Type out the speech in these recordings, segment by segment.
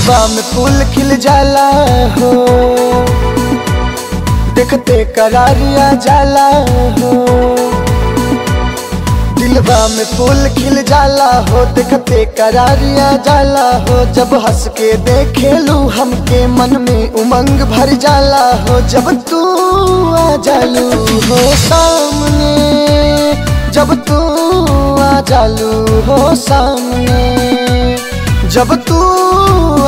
दिलवा में फूल खिल जाला हो, देखते करारिया जाला हो। दिलवा में फूल खिल जाला हो, देखते करारिया जाला हो। जब हंस के देखेलू हमके मन में उमंग भर जाला हो। जब तू आ जालू हो सामने, जब तू आ जालू हो सामने, जब तू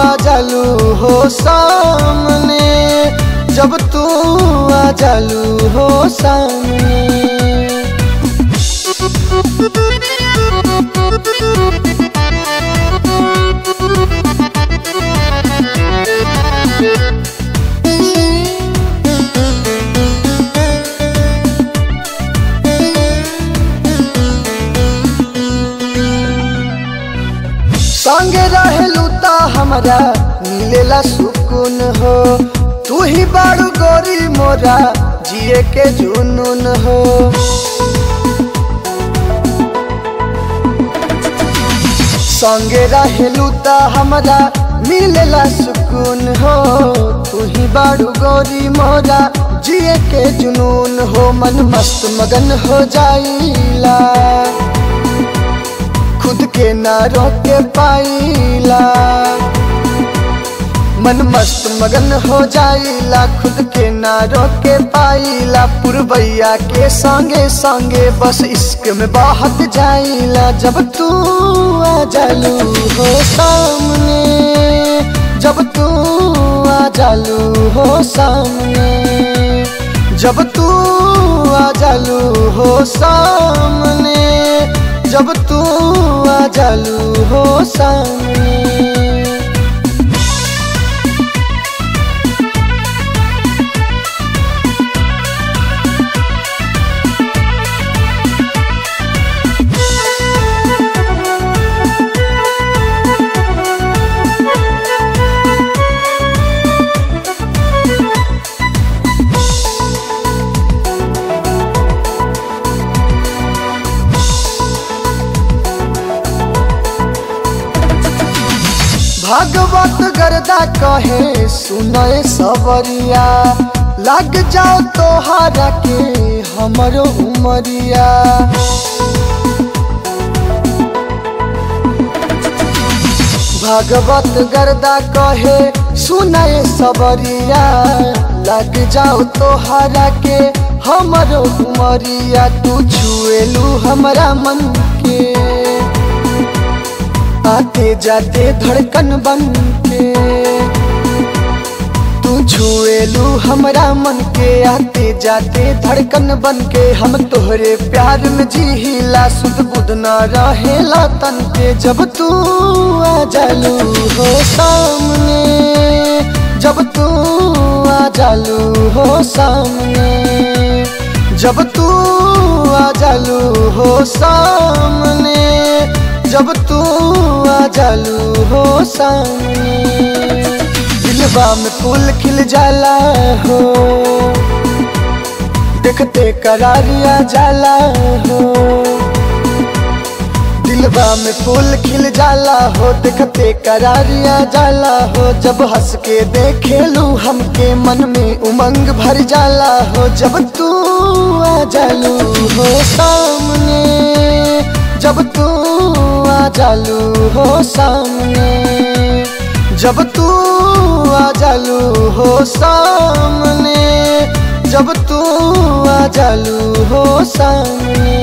आ जालू हो सामने, जब तू आ जालू हो सामने। संगे रहेलू ता हमरा मिलेला सुकून हो। तू ही बारू गोरी मोरा जिए के जुनून हो। संगे रहेलू ता हमरा मिलेला सुकून हो। तू ही बारू गोरी मोरा जिए के जुनून हो। मन मस्त मगन हो जाइला, खुद के ना रोके पाइला। मन मस्त मगन हो जाइला, खुद के ना रोके पाइला। पुरवैया के संगे संगे बस इश्क में बहत जाइला। जब तू आ जालू हो सामने, जब तू आ जालू हो सामने, जब तू आ जालू हो सामने, जब तू आ जालू हो सामने। भागवत गर्दा कहे सुनए सबरिया, लग जाओ तोहरा के हमरो उमरिया। भागवत गर्दा कहे सुनए सबरिया, लग जाओ तोहरा के हमरो उमरिया। तू छुएलू हमरा मन के, आते जाते धड़कन बन के। तू छुएलू हमरा मन के, आते जाते धड़कन बन के। हम तोहरे प्यार में जीला, सुध बुध न रहेला तन के। जब तू आ जालू हो सामने, जब तू आ जालू हो सामने, जब तू आ जालू हो सामने, जब तू आ जालू हो सामने। दिलवा में फूल खिल जाला हो, देखते करारिया जाला हो। दिलवा में फूल खिल जाला हो, देखते करारिया जाला हो। जब हंस के देखेलू हमके मन में उमंग भर जाला हो। जब तू आ जालू हो सामने, जब तू आ जालू हो सामने, जब तू आ जालू हो सामने, जब तू आ जालू हो सामने।